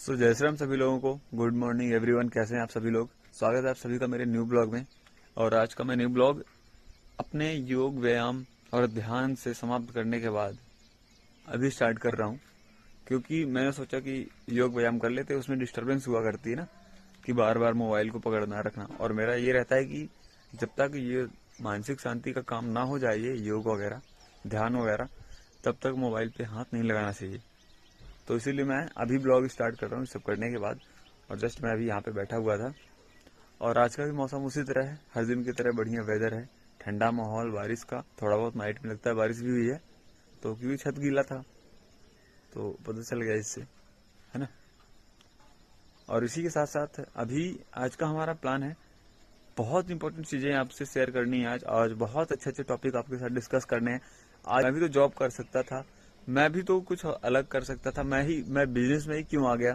जय श्री राम सभी लोगों को। गुड मॉर्निंग एवरीवन, कैसे हैं आप सभी लोग। स्वागत है आप सभी का मेरे न्यू ब्लॉग में। और आज का मैं न्यू ब्लॉग अपने योग व्यायाम और ध्यान से समाप्त करने के बाद अभी स्टार्ट कर रहा हूं, क्योंकि मैंने सोचा कि योग व्यायाम कर लेते, उसमें डिस्टरबेंस हुआ करती है ना, कि बार बार मोबाइल को पकड़ना रखना। और मेरा ये रहता है कि जब तक ये मानसिक शांति का काम ना हो जाए, ये योग वगैरह ध्यान वगैरह, तब तक मोबाइल पे हाथ नहीं लगाना चाहिए। तो इसीलिए मैं अभी ब्लॉग स्टार्ट कर रहा हूँ सब करने के बाद। और जस्ट मैं अभी यहाँ पे बैठा हुआ था। और आज का भी मौसम उसी तरह है, हर दिन की तरह बढ़िया वेदर है, ठंडा माहौल, बारिश का थोड़ा बहुत नाइट में लगता है बारिश भी हुई है, तो क्योंकि छत गीला था तो पता चल गया इससे, है ना। और इसी के साथ साथ अभी आज का हमारा प्लान है, बहुत इंपॉर्टेंट चीजें आपसे शेयर करनी है। आज बहुत अच्छे अच्छे टॉपिक आपके साथ डिस्कस करने हैं। आज मैं भी तो जॉब कर सकता था, मैं भी तो कुछ अलग कर सकता था, मैं बिजनेस में ही क्यों आ गया,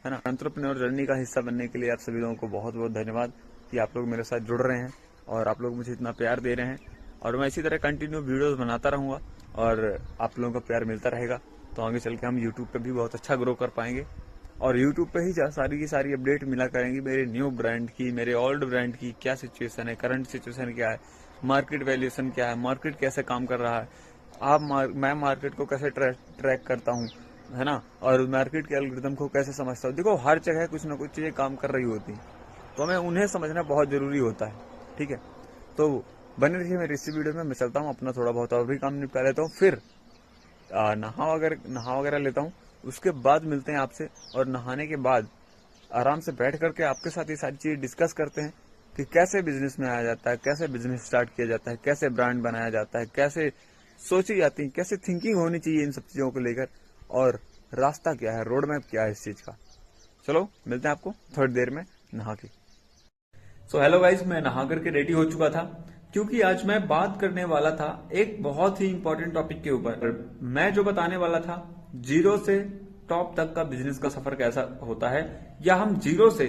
है ना। एंटरप्रेन्योर जर्नी का हिस्सा बनने के लिए आप सभी लोगों को बहुत बहुत धन्यवाद कि आप लोग मेरे साथ जुड़ रहे हैं और आप लोग मुझे इतना प्यार दे रहे हैं। और मैं इसी तरह कंटिन्यू वीडियोस बनाता रहूंगा और आप लोगों का प्यार मिलता रहेगा, तो आगे चल के हम यूट्यूब पे भी बहुत अच्छा ग्रो कर पाएंगे। और यूट्यूब पे ही सारी की सारी अपडेट मिला करेंगी मेरे न्यू ब्रांड की, मेरे ओल्ड ब्रांड की, क्या सिचुएशन है, करंट सिचुएशन क्या है, मार्केट वैल्यूएशन क्या है, मार्केट कैसे काम कर रहा है, मैं मार्केट को कैसे ट्रैक करता हूँ, है ना। और मार्केट के एल्गोरिथम को कैसे समझता हूँ। देखो, हर जगह कुछ ना कुछ चीजें काम कर रही होती, तो हमें उन्हें समझना बहुत जरूरी होता है। ठीक है, तो बने रहिए मेरी इसी वीडियो में। मैं चलता हूँ, अपना थोड़ा बहुत और भी काम निपटा लेता हूँ, फिर नहा वगैरह लेता हूँ, उसके बाद मिलते हैं आपसे। और नहाने के बाद आराम से बैठ करके आपके साथ ये सारी चीजें डिस्कस करते हैं कि कैसे बिजनेस में आया जाता है, कैसे बिजनेस स्टार्ट किया जाता है, कैसे ब्रांड बनाया जाता है, कैसे सोची जाती है, कैसे थिंकिंग होनी चाहिए इन सब चीजों को लेकर, और रास्ता क्या है, रोड मैप क्या है इस चीज का। चलो मिलते हैं आपको थोड़ी देर में नहा के। सो हेलो गाइस, मैं नहा करके रेडी हो चुका था, क्योंकि आज मैं बात करने वाला था एक बहुत ही इंपॉर्टेंट टॉपिक के ऊपर। मैं जो बताने वाला था, जीरो से टॉप तक का बिजनेस का सफर कैसा होता है, या हम जीरो से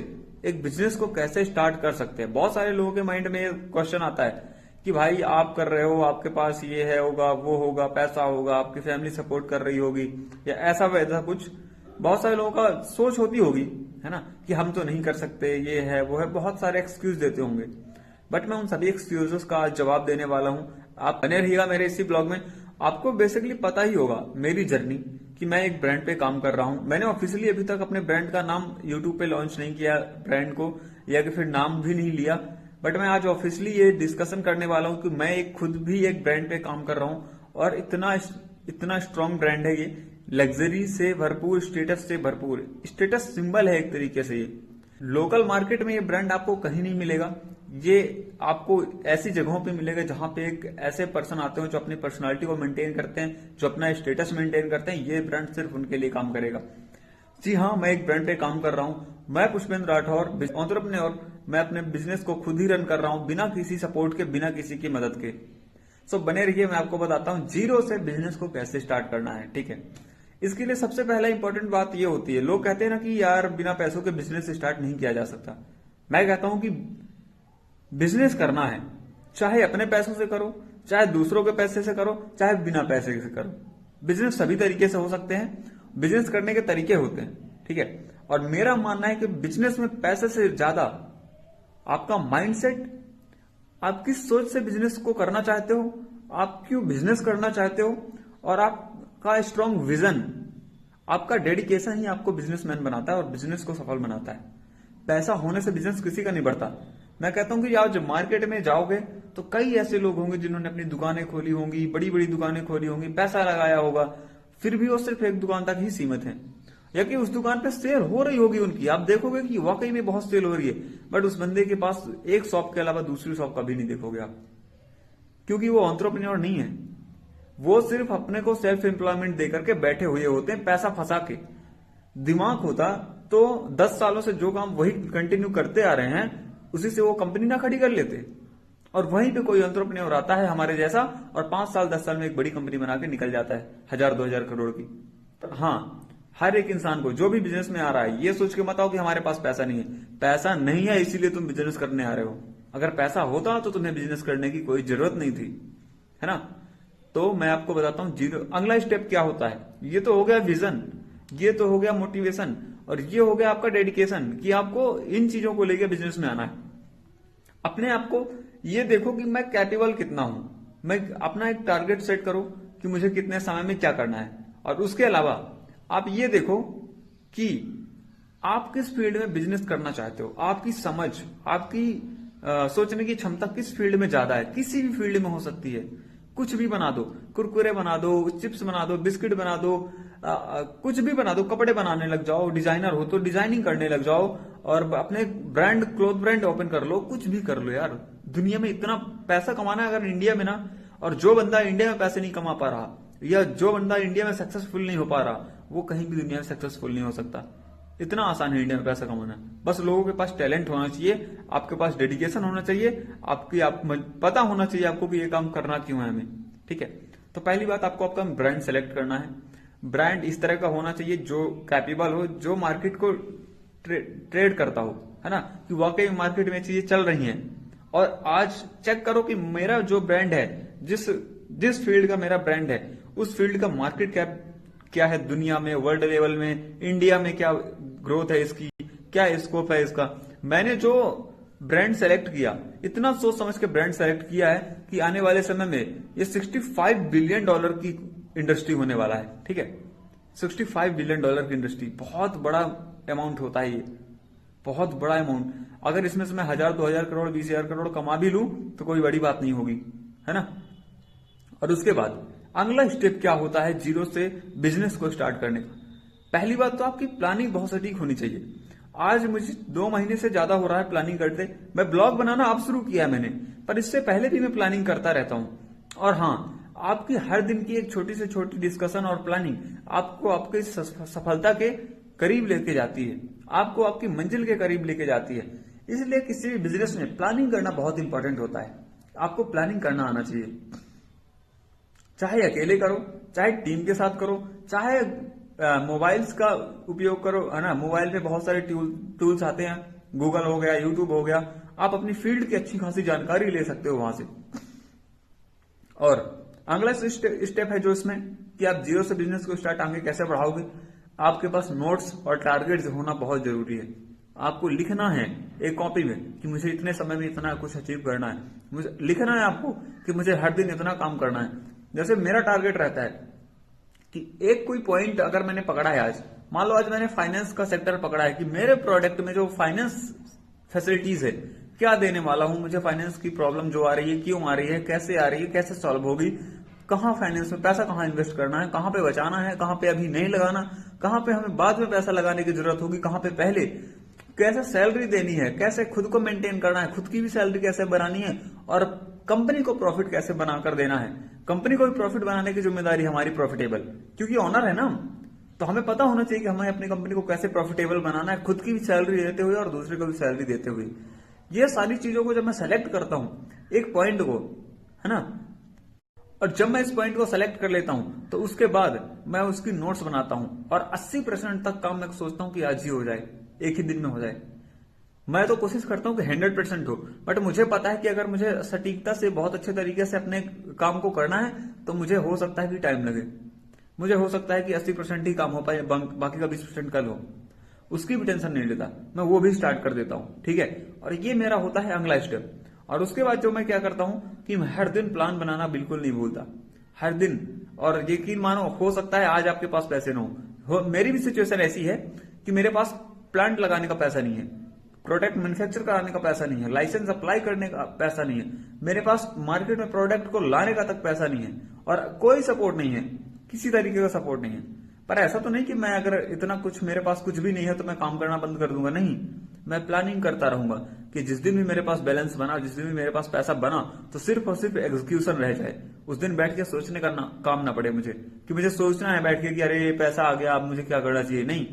एक बिजनेस को कैसे स्टार्ट कर सकते हैं। बहुत सारे लोगों के माइंड में क्वेश्चन आता है कि भाई आप कर रहे हो, आपके पास ये है, होगा वो होगा, पैसा होगा, आपकी फैमिली सपोर्ट कर रही होगी, या ऐसा वैसा कुछ बहुत सारे लोगों का सोच होती होगी, है ना, कि हम तो नहीं कर सकते, ये है वो है, बहुत सारे एक्सक्यूज देते होंगे। बट मैं उन सभी एक्सक्यूजेस का आज जवाब देने वाला हूं। आप बने रहिएगा मेरे इसी ब्लॉग में। आपको बेसिकली पता ही होगा मेरी जर्नी, कि मैं एक ब्रांड पे काम कर रहा हूं। मैंने ऑफिशियली अभी तक अपने ब्रांड का नाम यूट्यूब पे लॉन्च नहीं किया, ब्रांड को, या कि फिर नाम भी नहीं लिया। बट मैं आज ऑफिशियली ये डिस्कशन करने वाला हूं कि मैं एक खुद भी एक ब्रांड पे काम कर रहा हूं, और इतना इतना स्ट्रांग ब्रांड है ये, लग्जरी से भरपूर, स्टेटस से भरपूर, स्टेटस सिंबल है एक तरीके से। ये लोकल मार्केट में ये ब्रांड आपको कहीं नहीं मिलेगा। ये आपको ऐसी जगहों पे मिलेगा जहां पे एक ऐसे पर्सन आते हो जो अपनी पर्सनालिटी को मेंटेन करते हैं, जो अपना स्टेटस मेंटेन करते हैं। ये ब्रांड सिर्फ उनके लिए काम करेगा। जी हाँ, मैं एक ब्रांड पे काम कर रहा हूं। मैं पुष्पेंद्र राठौर, एंटरप्रेन्योर। मैं अपने बिजनेस को खुद ही रन कर रहा हूं, बिना किसी सपोर्ट के, बिना किसी की मदद के। सो बने रहिए, मैं आपको बताता हूं जीरो से बिजनेस को कैसे स्टार्ट करना है। ठीक है, इसके लिए सबसे पहला इंपॉर्टेंट बात ये होती है, लोग कहते हैं ना कि यार बिना पैसों के बिजनेस स्टार्ट नहीं किया जा सकता। मैं कहता हूं कि बिजनेस करना है, चाहे अपने पैसों से करो, चाहे दूसरों के पैसे से करो, चाहे बिना पैसे से करो। बिजनेस सभी तरीके से हो सकते हैं, बिजनेस करने के तरीके होते हैं। ठीक है, और मेरा मानना है कि बिजनेस में पैसे से ज्यादा आपका माइंडसेट, आप किस सोच से बिजनेस को करना चाहते हो, आप क्यों बिजनेस करना चाहते हो, और आपका स्ट्रांग विजन, आपका डेडिकेशन ही आपको बिजनेसमैन बनाता है और बिजनेस को सफल बनाता है। पैसा होने से बिजनेस किसी का नहीं बढ़ता। मैं कहता हूं कि आप जब मार्केट में जाओगे तो कई ऐसे लोग होंगे जिन्होंने अपनी दुकानें खोली होंगी, बड़ी बड़ी दुकानें खोली होंगी, पैसा लगाया होगा, फिर भी वो सिर्फ एक दुकान तक ही सीमित है, या कि उस दुकान पे सेल हो रही होगी उनकी, आप देखोगे कि वाकई में बहुत सेल हो रही है, बट उस बंदे के पास एक शॉप के अलावा दूसरी शॉप कभी नहीं देखोगे आप, क्योंकि वो एंटरप्रेन्योर नहीं है। वो सिर्फ अपने को सेल्फ एम्प्लॉयमेंट देकर के बैठे हुए होते हैं, पैसा फंसा के। दिमाग होता तो 10 सालों से जो काम वही कंटिन्यू करते आ रहे हैं, उसी से वो कंपनी ना खड़ी कर लेते। और वहीं पे कोई एंटरप्रेन्योर आता है हमारे जैसा, और 5 साल 10 साल में एक बड़ी कंपनी बना के निकल जाता है 1000-2000 करोड़ की। हाँ, हर एक इंसान को जो भी बिजनेस में आ रहा है, ये सोच के मत आओ कि हमारे पास पैसा नहीं है। पैसा नहीं है इसीलिए तुम बिजनेस करने आ रहे हो। अगर पैसा होता तो तुम्हें बिजनेस करने की कोई जरूरत नहीं थी, है ना। तो मैं आपको बताता हूं जीरो, अगला स्टेप क्या होता है। ये तो हो गया विजन। ये तो हो गया मोटिवेशन, और ये हो गया आपका डेडिकेशन कि आपको इन चीजों को लेकर बिजनेस में आना है। अपने आप को ये देखो कि मैं कैपेबल कितना हूं, मैं अपना एक टारगेट सेट करो कि मुझे कितने समय में क्या करना है। और उसके अलावा आप ये देखो कि आप किस फील्ड में बिजनेस करना चाहते हो, आपकी समझ, आपकी सोचने की क्षमता किस फील्ड में ज्यादा है। किसी भी फील्ड में हो सकती है, कुछ भी बना दो, कुरकुरे बना दो, चिप्स बना दो, बिस्किट बना दो, कुछ भी बना दो, कपड़े बनाने लग जाओ, डिजाइनर हो तो डिजाइनिंग करने लग जाओ, और अपने ब्रांड, क्लोथ ब्रांड ओपन कर लो, कुछ भी कर लो यार। दुनिया में इतना पैसा कमाना है अगर इंडिया में ना, और जो बंदा इंडिया में पैसे नहीं कमा पा रहा, या जो बंदा इंडिया में सक्सेसफुल नहीं हो पा रहा, वो कहीं भी दुनिया में सक्सेसफुल नहीं हो सकता। इतना आसान है इंडिया में पैसा कमाना। बस लोगों के पास टैलेंट होना चाहिए, आपके पास डेडिकेशन होना चाहिए, आप पता होना चाहिए आपको कि ये काम करना क्यों है हमें। ठीक है, तो पहली बात आपको आपका ब्रांड सेलेक्ट करना है। ब्रांड इस तरह का होना चाहिए जो कैपेबल हो, जो मार्केट को ट्रेड करता हो, है ना, कि वाकई मार्केट में चीजें चल रही हैं। और आज चेक करो कि मेरा जो ब्रांड है, जिस फील्ड का मेरा ब्रांड है, उस फील्ड का मार्केट कैप क्या है दुनिया में, वर्ल्ड लेवल में, इंडिया में क्या ग्रोथ है इसकी, क्या स्कोप है इसका। मैंने जो ब्रांड सेलेक्ट किया, इतना सोच समझ के ब्रांड सेलेक्ट किया है कि आने वाले समय में ये $65 बिलियन की इंडस्ट्री होने वाला है। ठीक है, $65 बिलियन की इंडस्ट्री, बहुत बड़ा अमाउंट होता है ये, बहुत बड़ा अमाउंट। अगर इसमें से मैं 1000, 2000 करोड़, 20,000 करोड़ कमा भी लूं तो कोई बड़ी बात नहीं होगी, है ना। और उसके बाद अगला स्टेप क्या होता है जीरो से बिजनेस को स्टार्ट करने का। पहली बात तो आपकी प्लानिंग बहुत सटीक होनी चाहिए। आज मुझे 2 महीने से ज्यादा हो रहा है प्लानिंग करते। मैं ब्लॉग बनाना अब शुरू किया है मैंने, पर इससे पहले भी मैं प्लानिंग करता रहता हूं। और हाँ, आपकी हर दिन की एक छोटी से छोटी डिस्कशन और प्लानिंग आपको आपके सफलता के करीब लेके जाती है, आपको आपकी मंजिल के करीब लेके जाती है। इसलिए किसी भी बिजनेस में प्लानिंग करना बहुत इंपॉर्टेंट होता है। आपको प्लानिंग करना आना चाहिए, चाहे अकेले करो, चाहे टीम के साथ करो, चाहे मोबाइल्स का उपयोग करो, है ना। मोबाइल पे बहुत सारे टूल्स आते हैं, गूगल हो गया, यूट्यूब हो गया, आप अपनी फील्ड की अच्छी खासी जानकारी ले सकते हो वहां से। और अगला स्टेप है जो इसमें कि आप जीरो से बिजनेस को स्टार्ट आगे कैसे बढ़ाओगे। आपके पास नोट्स और टारगेट्स होना बहुत जरूरी है। आपको लिखना है एक कॉपी में कि मुझे इतने समय में इतना कुछ अचीव करना है, मुझे लिखना है आपको कि मुझे हर दिन इतना काम करना है। जैसे मेरा टारगेट रहता है कि एक कोई पॉइंट अगर मैंने पकड़ा है, आज मान लो आज मैंने फाइनेंस का सेक्टर पकड़ा है कि मेरे प्रोडक्ट में जो फाइनेंस फैसिलिटीज है क्या देने वाला हूं, मुझे फाइनेंस की प्रॉब्लम जो आ रही है, क्यों आ रही है, कैसे आ रही है, कैसे सॉल्व होगी, कहां फाइनेंस में पैसा कहां इन्वेस्ट करना है, कहां पे बचाना है, कहां पे अभी नहीं लगाना, कहां पे हमें बाद में पैसा लगाने की जरूरत होगी, कहां पे पहले, कैसे सैलरी देनी है, कैसे खुद को मेंटेन करना है, खुद की भी सैलरी कैसे बनानी है, और कंपनी को प्रॉफिट कैसे बनाकर देना है। कंपनी को भी प्रॉफिट बनाने की जिम्मेदारी हमारी, प्रॉफिटेबल, क्योंकि ऑनर है ना, तो हमें पता होना चाहिए कि हमें अपनी कंपनी को कैसे प्रॉफिटेबल बनाना है, खुद की भी सैलरी देते हुए और दूसरे को भी सैलरी देते हुए। ये सारी चीजों को जब मैं सेलेक्ट करता हूं एक पॉइंट को, है ना, और जब मैं इस पॉइंट को सेलेक्ट कर लेता हूं तो उसके बाद मैं उसकी नोट्स बनाता हूं, और 80% तक काम मैं सोचता हूं कि आज ही हो जाए, एक ही दिन में हो जाए। मैं तो कोशिश करता हूं कि 100% हो, बट मुझे पता है कि अगर मुझे सटीकता से बहुत अच्छे तरीके से अपने काम को करना है तो मुझे हो सकता है कि टाइम लगे, मुझे हो सकता है कि 80% ही काम हो पाए, बाकी का 20% कल हो। उसकी भी टेंशन नहीं लेता, मैं वो भी स्टार्ट कर देता हूं। ठीक है, और ये मेरा होता है अगला स्टेप। और उसके बाद जो मैं क्या करता हूं कि मैं हर दिन प्लान बनाना बिल्कुल नहीं भूलता, हर दिन। और यकीन मानो, हो सकता है आज आपके पास पैसे न हो, मेरी भी सिचुएशन ऐसी है कि मेरे पास प्लांट लगाने का पैसा नहीं है, प्रोडक्ट मैन्युफैक्चर कराने का पैसा नहीं है, लाइसेंस अप्लाई करने का पैसा नहीं है, मेरे पास मार्केट में प्रोडक्ट को लाने का तक पैसा नहीं है, और कोई सपोर्ट नहीं है, किसी तरीके का सपोर्ट नहीं है। पर ऐसा तो नहीं कि मैं अगर इतना कुछ मेरे पास कुछ भी नहीं है तो मैं काम करना बंद कर दूंगा, नहीं। मैं प्लानिंग करता रहूंगा कि जिस दिन भी मेरे पास बैलेंस बना, जिस दिन भी मेरे पास पैसा बना, तो सिर्फ और सिर्फ एग्जीक्यूशन रह जाए। उस दिन बैठ के सोचने का काम ना पड़े मुझे कि मुझे सोचना है बैठ के कि अरे ये पैसा आ गया, अब मुझे क्या करना चाहिए। नहीं,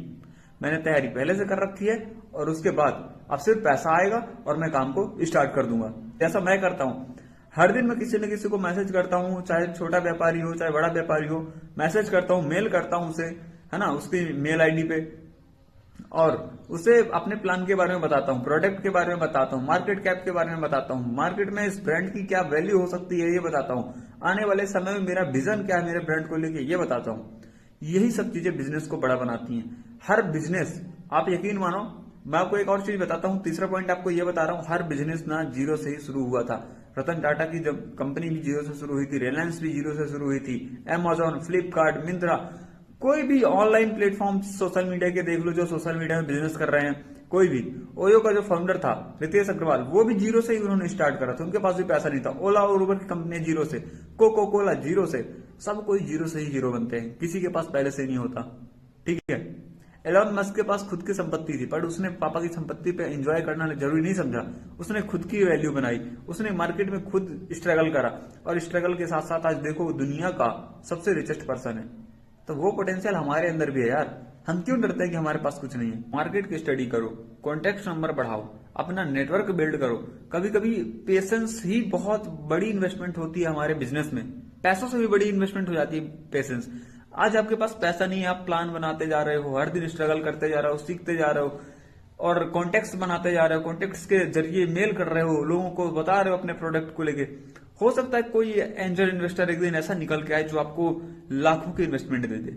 मैंने तैयारी पहले से कर रखी है, और उसके बाद अब सिर्फ पैसा आएगा और मैं काम को स्टार्ट कर दूंगा। ऐसा मैं करता हूं। हर दिन मैं किसी न किसी को मैसेज करता हूं, चाहे छोटा व्यापारी हो चाहे बड़ा व्यापारी हो, मैसेज करता हूं, मेल करता हूं उसे, है ना, उसकी मेल आईडी पे, और उसे अपने प्लान के बारे में बताता हूं, प्रोडक्ट के बारे में बताता हूं, मार्केट कैप के बारे में बताता हूं, मार्केट में इस ब्रांड की क्या वैल्यू हो सकती है ये बताता हूं, आने वाले समय में मेरा विजन क्या है मेरे ब्रांड को लेके ये बताता हूं। यही सब चीजें बिजनेस को बड़ा बनाती हैं। हर बिजनेस, आप यकीन मानो, मैं आपको एक और चीज बताता हूँ, तीसरा पॉइंट आपको ये बता रहा हूँ, हर बिजनेस ना जीरो से ही शुरू हुआ था। रतन टाटा की जब कंपनी भी जीरो से शुरू हुई थी, रिलायंस भी जीरो से शुरू हुई थी, अमेजॉन, फ्लिपकार्ट, मिंत्रा, कोई भी ऑनलाइन प्लेटफॉर्म सोशल मीडिया के देख लो जो सोशल मीडिया में बिजनेस कर रहे हैं, कोई भी। ओयो का जो फाउंडर था रितेश अग्रवाल, वो भी जीरो से ही उन्होंने स्टार्ट करा था, उनके पास भी पैसा नहीं था। ओला और उबर की कंपनी जीरो से, कोको कोला जीरो से, सब कोई जीरो से ही हीरो बनते हैं, किसी के पास पहले से नहीं होता, ठीक है। एलन मस्क के पास खुद की संपत्ति थी, पर उसने पापा की संपत्ति पे एंजॉय करना जरूरी नहीं समझा, उसने खुद की वैल्यू बनाई, उसने मार्केट में खुद स्ट्रगल करा, और स्ट्रगल के साथ साथ आज देखो दुनिया का सबसे रिचेस्ट पर्सन है। तो वो पोटेंशियल हमारे अंदर भी है यार, हम क्यों डरते हैं कि हमारे पास कुछ नहीं है। मार्केट की स्टडी करो, कॉन्टेक्ट नंबर बढ़ाओ, अपना नेटवर्क बिल्ड करो। कभी कभी पेशेंस ही बहुत बड़ी इन्वेस्टमेंट होती है हमारे बिजनेस में, पैसों से भी बड़ी इन्वेस्टमेंट हो जाती है पेशेंस। आज आपके पास पैसा नहीं है, आप प्लान बनाते जा रहे हो, हर दिन स्ट्रगल करते जा रहे हो, सीखते जा रहे हो, और कॉन्टेक्ट्स बनाते जा रहे हो, कॉन्टेक्ट्स के जरिए मेल कर रहे हो, लोगों को बता रहे हो अपने प्रोडक्ट को लेके। हो सकता है कोई एंजल इन्वेस्टर एक दिन ऐसा निकल के आए जो आपको लाखों की इन्वेस्टमेंट दे दे।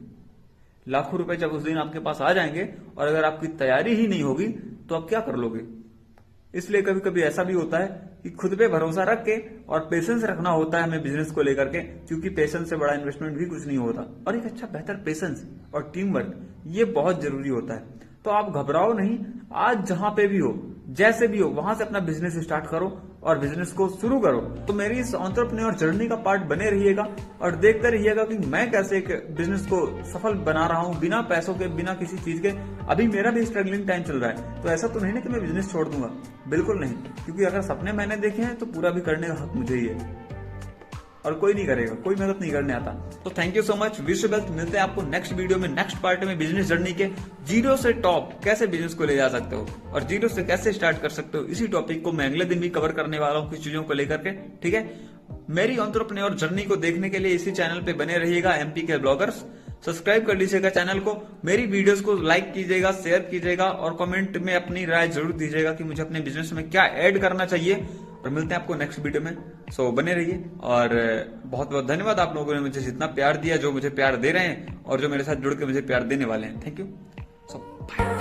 लाखों रुपए जब उस दिन आपके पास आ जाएंगे और अगर आपकी तैयारी ही नहीं होगी तो आप क्या कर लोगे। इसलिए कभी कभी ऐसा भी होता है कि खुद पे भरोसा रख के और पेशेंस रखना होता है हमें बिजनेस को लेकर के, क्योंकि पेशेंस से बड़ा इन्वेस्टमेंट भी कुछ नहीं होता। और एक अच्छा बेहतर पेशेंस और टीम वर्क, ये बहुत जरूरी होता है। तो आप घबराओ नहीं, आज जहां पे भी हो, जैसे भी हो, वहां से अपना बिजनेस स्टार्ट करो और बिजनेस को शुरू करो। तो मेरी इस एंटरप्रेन्योर जर्नी का पार्ट बने रहिएगा और देखते रहिएगा कि मैं कैसे एक बिजनेस को सफल बना रहा हूं, बिना पैसों के, बिना किसी चीज के। अभी मेरा भी स्ट्रगलिंग टाइम चल रहा है, तो ऐसा तो नहीं ना कि मैं बिजनेस छोड़ दूंगा, बिल्कुल नहीं, क्योंकि अगर सपने मैंने देखे हैं तो पूरा भी करने का हक मुझे ही है, और कोई नहीं करेगा, कोई मदद नहीं करने आता। तो thank you so much, wish you best. मिलते हैं आपको नेक्स्ट वीडियो में, नेक्स्ट पार्ट में, बिजनेस जर्नी के जीरो से टॉप कैसे बिजनेस को ले जा सकते हो और जीरो से कैसे स्टार्ट कर सकते हो। इसी टॉपिक को मैं अगले दिन भी कवर करने वाला हूँ, कुछ चीजों को लेकर के, ठीक है। मेरी एंटरप्रेन्योर जर्नी को देखने के लिए इसी चैनल पे बने रहिएगा, एमपी के ब्लॉगर्स। सब्सक्राइब कर लीजिएगा चैनल को, मेरी वीडियोस को लाइक कीजिएगा, शेयर कीजिएगा और कमेंट में अपनी राय जरूर दीजिएगा कि मुझे अपने बिजनेस में क्या ऐड करना चाहिए। और मिलते हैं आपको नेक्स्ट वीडियो में, सो बने रहिए। और बहुत बहुत धन्यवाद आप लोगों ने मुझे जितना प्यार दिया, जो मुझे प्यार दे रहे हैं और जो मेरे साथ जुड़ के मुझे प्यार देने वाले हैं। Thank you so.